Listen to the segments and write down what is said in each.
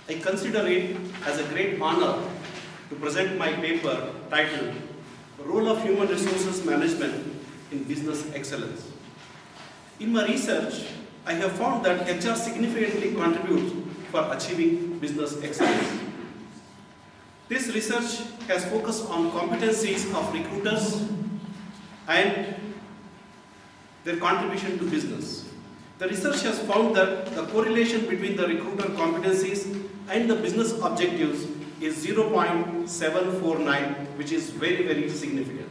I consider it as a great honor to present my paper titled Role of Human Resources Management in Business Excellence. In my research, I have found that HR significantly contributes for achieving business excellence. This research has focused on competencies of recruiters and their contribution to business. The research has found that the correlation between the recruiter competencies and the business objectives is 0.749, which is very, very significant.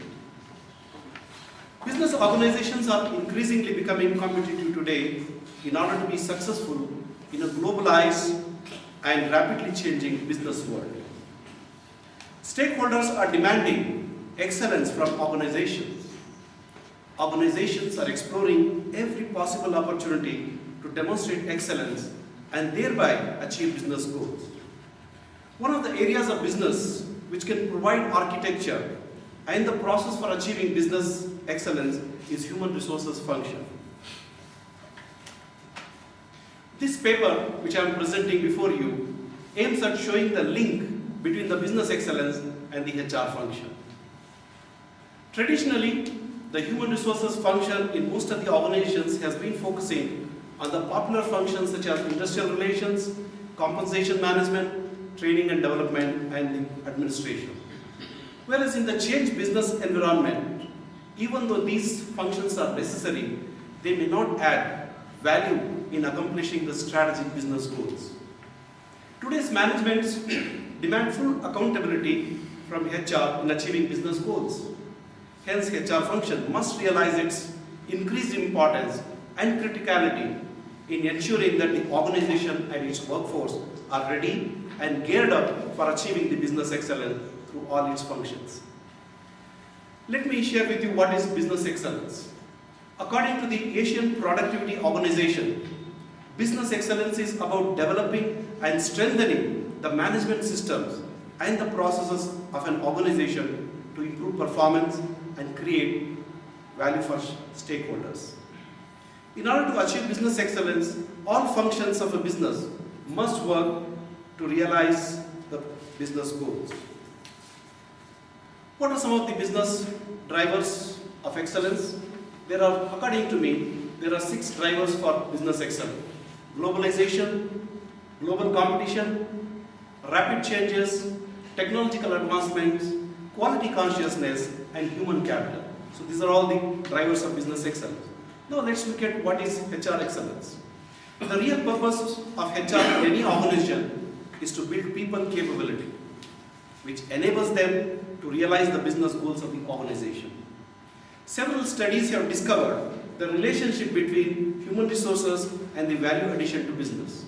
Business organizations are increasingly becoming competitive today in order to be successful in a globalized and rapidly changing business world. Stakeholders are demanding excellence from organizations. Organizations are exploring every possible opportunity to demonstrate excellence and thereby achieve business goals. One of the areas of business which can provide architecture and the process for achieving business excellence is human resources function. This paper, which I am presenting before you, aims at showing the link between the business excellence and the HR function. Traditionally, the human resources function in most of the organizations has been focusing on the popular functions such as industrial relations, compensation management, training and development, and the administration. Whereas in the changed business environment, even though these functions are necessary, they may not add value in accomplishing the strategic business goals. Today's managements demand full accountability from HR in achieving business goals. Hence, HR function must realize its increased importance and criticality in ensuring that the organization and its workforce are ready and geared up for achieving the business excellence through all its functions. Let me share with you what is business excellence. According to the Asian Productivity Organization, business excellence is about developing and strengthening the management systems and the processes of an organization to improve performance and create value for stakeholders. In order to achieve business excellence, all functions of a business must work to realize the business goals. What are some of the business drivers of excellence? According to me, there are 6 drivers for business excellence: globalization, global competition, rapid changes, technological advancements, quality consciousness, and human capital. So these are all the drivers of business excellence. Now let's look at what is HR excellence. The real purpose of HR in any organization is to build people capability, which enables them to realize the business goals of the organization. Several studies have discovered the relationship between human resources and the value addition to business.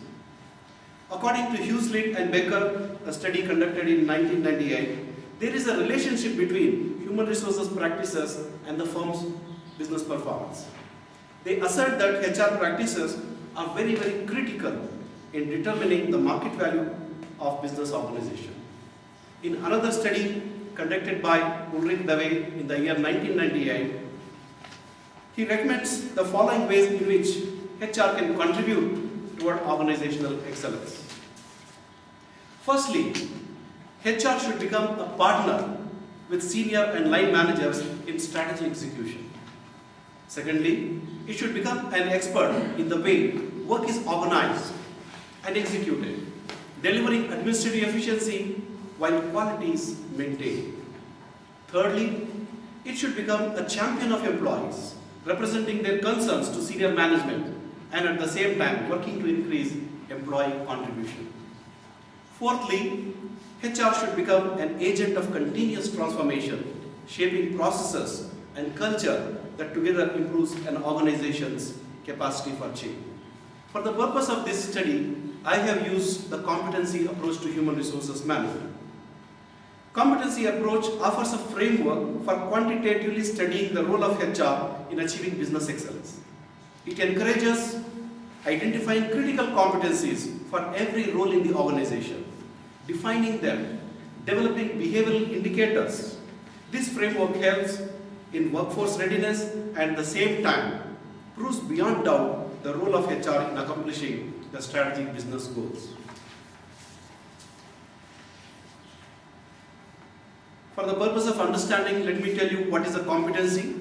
According to Hugheslit and Becker, a study conducted in 1998, there is a relationship between human resources practices and the firm's business performance. They assert that HR practices are very, very critical in determining the market value of business organization. In another study conducted by Ulrich Dave in the year 1998, he recommends the following ways in which HR can contribute toward organizational excellence. Firstly, HR should become a partner with senior and line managers in strategy execution. Secondly, it should become an expert in the way work is organized and executed, delivering administrative efficiency while quality is maintained. Thirdly, it should become a champion of employees, representing their concerns to senior management and at the same time working to increase employee contribution. Fourthly, HR should become an agent of continuous transformation, shaping processes and culture that together improves an organization's capacity for change. For the purpose of this study, I have used the competency approach to human resources management. Competency approach offers a framework for quantitatively studying the role of HR in achieving business excellence. It encourages identifying critical competencies for every role in the organization, defining them, developing behavioral indicators. This framework helps in workforce readiness and at the same time proves beyond doubt the role of HR in accomplishing the strategic business goals. For the purpose of understanding, let me tell you what is a competency.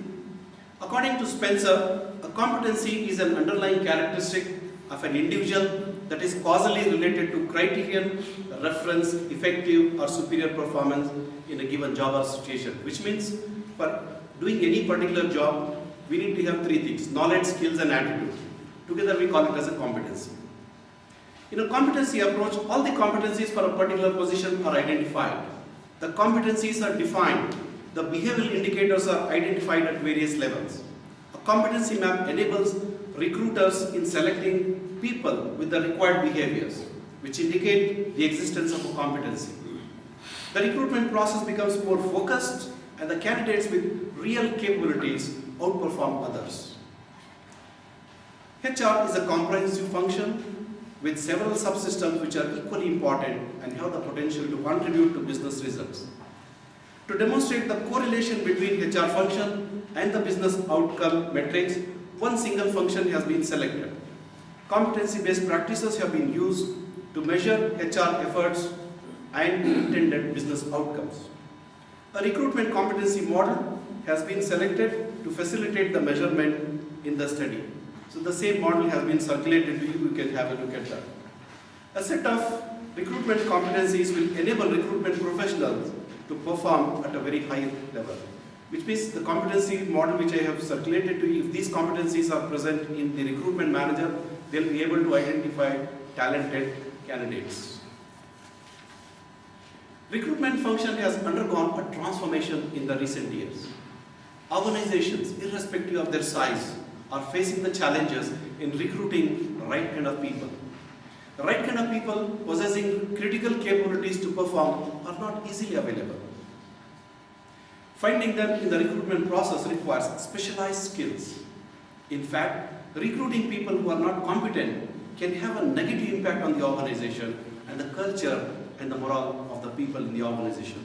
According to Spencer, a competency is an underlying characteristic of an individual that is causally related to criterion, reference, effective or superior performance in a given job or situation. Which means for doing any particular job, we need to have three things: knowledge, skills and attitude. Together we call it as a competency. In a competency approach, all the competencies for a particular position are identified. The competencies are defined. The behavioral indicators are identified at various levels. A competency map enables recruiters in selecting people with the required behaviors, which indicate the existence of a competency. The recruitment process becomes more focused and the candidates with real capabilities outperform others. HR is a comprehensive function with several subsystems which are equally important and have the potential to contribute to business results. To demonstrate the correlation between HR function and the business outcome metrics, one single function has been selected. Competency-based practices have been used to measure HR efforts and intended business outcomes. A recruitment competency model has been selected to facilitate the measurement in the study. So the same model has been circulated to you, you can have a look at that. A set of recruitment competencies will enable recruitment professionals to perform at a very high level. Which means the competency model which I have circulated to you, if these competencies are present in the recruitment manager, they'll be able to identify talented candidates. Recruitment function has undergone a transformation in the recent years. Organizations, irrespective of their size, are facing the challenges in recruiting the right kind of people. The right kind of people possessing critical capabilities to perform are not easily available. Finding them in the recruitment process requires specialized skills. In fact, recruiting people who are not competent can have a negative impact on the organization and the culture and the morale of the people in the organization.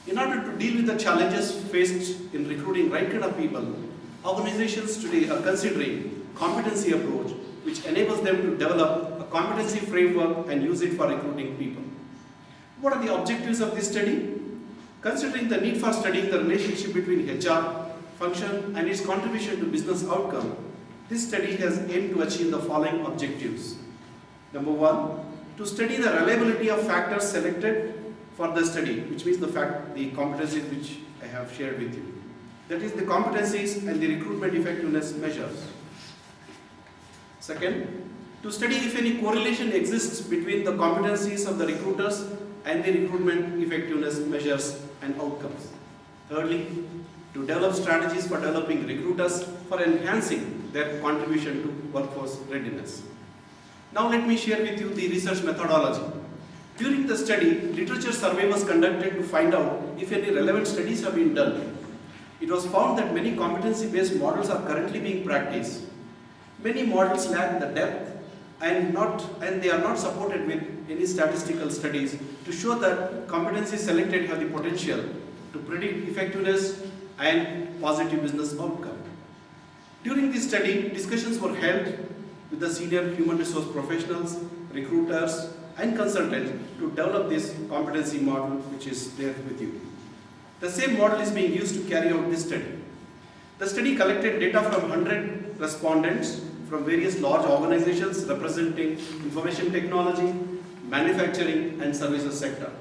In order to deal with the challenges faced in recruiting right kind of people, organizations today are considering competency approach, which enables them to develop a competency framework and use it for recruiting people. What are the objectives of this study? Considering the need for studying the relationship between HR function and its contribution to business outcome, this study has aimed to achieve the following objectives. Number one, to study the reliability of factors selected for the study, which means the competencies which I have shared with you. That is the competencies and the recruitment effectiveness measures. Second, to study if any correlation exists between the competencies of the recruiters and the recruitment effectiveness measures and outcomes. Thirdly, to develop strategies for developing recruiters for enhancing their contribution to workforce readiness. Now let me share with you the research methodology. During the study, literature survey was conducted to find out if any relevant studies have been done. It was found that many competency-based models are currently being practiced. Many models lack the depth and they are not supported with any statistical studies to show that competencies selected have the potential to predict effectiveness and positive business outcome. During this study, discussions were held with the senior human resource professionals, recruiters and consultants to develop this competency model which is there with you. The same model is being used to carry out this study. The study collected data from 100 respondents from various large organizations representing information technology, manufacturing and services sector.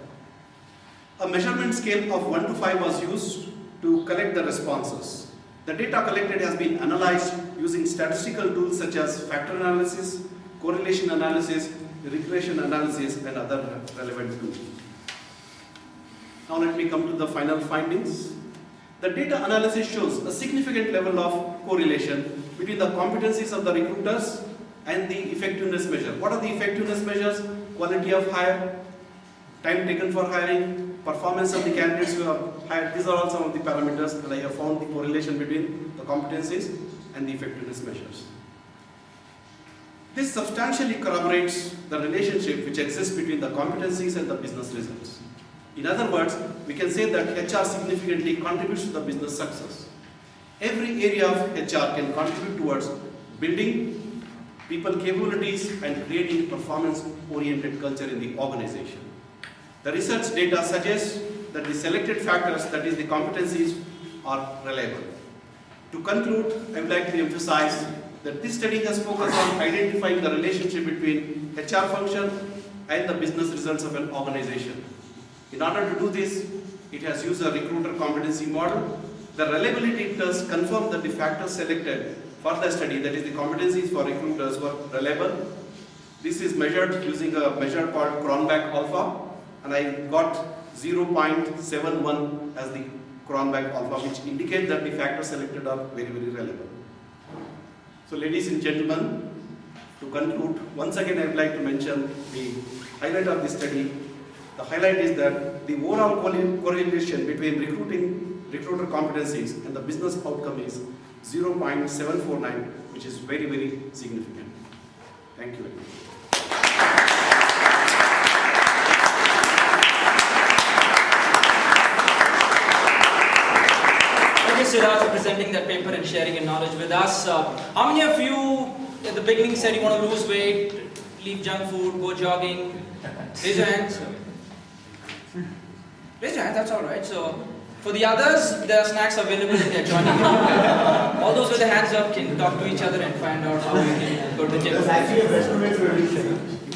A measurement scale of 1 to 5 was used to collect the responses. The data collected has been analyzed using statistical tools such as factor analysis, correlation analysis, regression analysis and other relevant tools. Now let me come to the final findings. The data analysis shows a significant level of correlation between the competencies of the recruiters and the effectiveness measure. What are the effectiveness measures? Quality of hire, time taken for hiring, performance of the candidates who are hired. These are all some of the parameters and I have found the correlation between the competencies and the effectiveness measures. This substantially corroborates the relationship which exists between the competencies and the business results. In other words, we can say that HR significantly contributes to the business success. Every area of HR can contribute towards building people capabilities and creating performance-oriented culture in the organization. The research data suggests that the selected factors, that is the competencies, are reliable. To conclude, I would like to emphasize that this study has focused on identifying the relationship between HR function and the business results of an organization. In order to do this, it has used a recruiter competency model. The reliability test confirmed that the factors selected for the study, that is the competencies for recruiters, were reliable. This is measured using a measure called Cronbach alpha, and I got 0.71 as the Cronbach alpha, which indicate that the factors selected are very, very relevant. So ladies and gentlemen, to conclude, once again I would like to mention the highlight of this study. The highlight is that the overall correlation between recruiter competencies and the business outcome is 0.749, which is very, very significant. Thank you very much. Thank you, Siddharth, for presenting that paper and sharing your knowledge with us. How many of you at the beginning said you want to lose weight, leave junk food, go jogging? Raise your hands. Raise your hands, that's all right. So, for the others, there are snacks available if they are joining you. All those with their hands up can talk to each other and find out how we can go to the gym. There's actually a best way to reduce it.